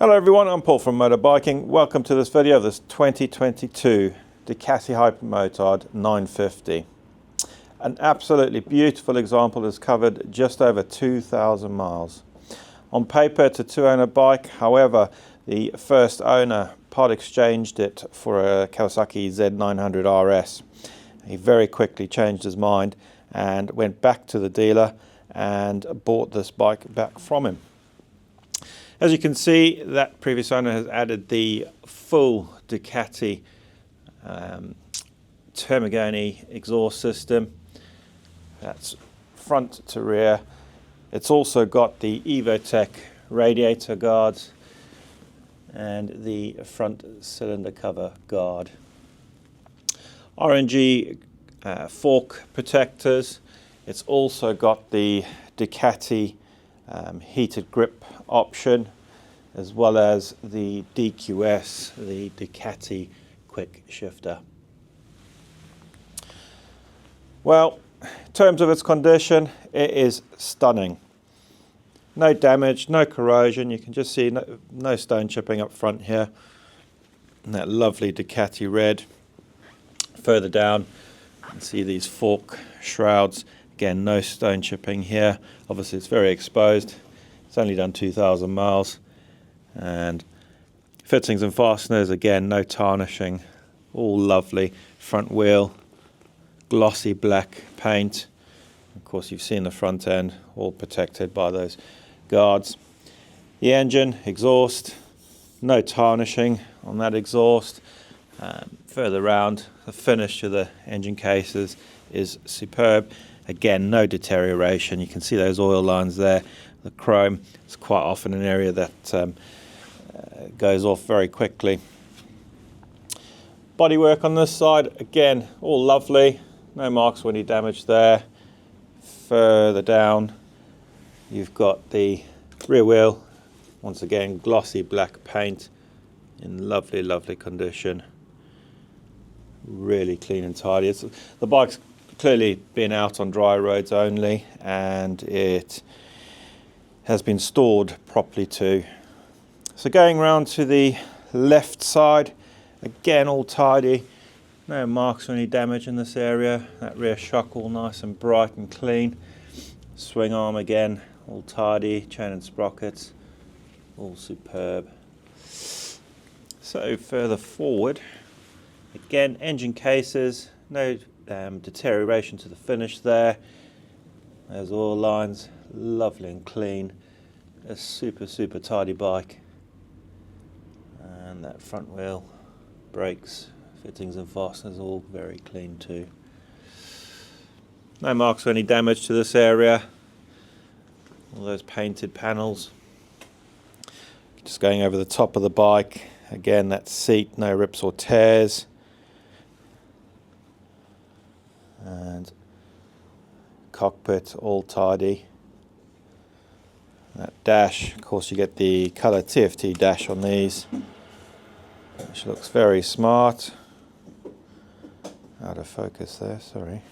Hello everyone, I'm Paul from Motorbiking. Welcome to this video of this 2022 Ducati HYPERMOTARD 950. An absolutely beautiful example has covered just over 2,000 miles. On paper it's a two-owner bike, however the first owner part exchanged it for a Kawasaki Z900 RS. He very quickly changed his mind and went back to the dealer and bought this bike back from him. As you can see, that previous owner has added the full Ducati Termignoni exhaust system. That's front to rear. It's also got the Evotech radiator guards and the front cylinder cover guard. RNG fork protectors. It's also got the Ducati heated grip option, as well as the DQS, the Ducati quick shifter. Well, in terms of its condition, it is stunning. No damage, no corrosion. You can just see no stone chipping up front here. And that lovely Ducati red. Further down, you can see these fork shrouds. Again, no stone chipping here. Obviously it's very exposed. It's only done 2,000 miles. And fittings and fasteners, again, no tarnishing. All lovely. Front wheel, glossy black paint. Of course, you've seen the front end, all protected by those guards. The engine, exhaust, no tarnishing on that exhaust. Further round, the finish of the engine cases is superb. Again, no deterioration. You can see those oil lines there. The chrome is quite often an area that goes off very quickly. Bodywork on this side, again, all lovely. No marks or any damage there. Further down, you've got the rear wheel. Once again, glossy black paint in lovely, lovely condition. Really clean and tidy. The bike's clearly been out on dry roads only, and it has been stored properly too. So going round to the left side, again all tidy, no marks or any damage in this area. That rear shock all nice and bright and clean. Swing arm again, all tidy, chain and sprockets, all superb. So further forward, again engine cases, no deterioration to the finish there. There's oil lines, lovely and clean. A super tidy bike. And that front wheel, brakes, fittings and fasteners all very clean too. No marks or any damage to this area. All those painted panels. Just going over the top of the bike. Again, that seat, no rips or tears. And cockpit all tidy. That dash, of course you get the colour TFT dash on these, which looks very smart. Out of focus there, sorry.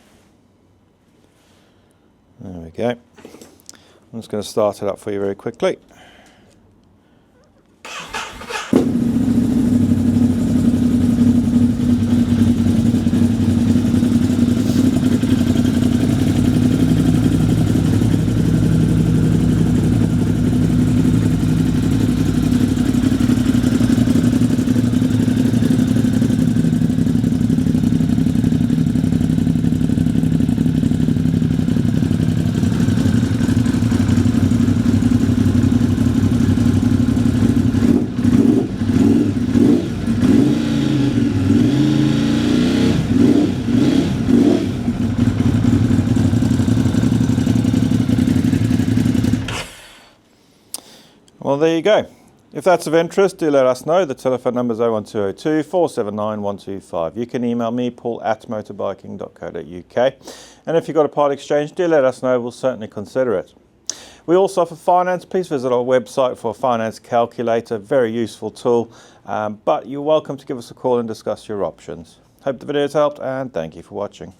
There we go. I'm just going to start it up for you very quickly. Well, there you go. If that's of interest, do let us know. The telephone number is 01202 479 125. You can email me, paul@motorbiking.co.uk. And if you've got a part exchange, do let us know. We'll certainly consider it. We also offer finance. Please visit our website for a finance calculator. Very useful tool. But you're welcome to give us a call and discuss your options. Hope the video has helped, and thank you for watching.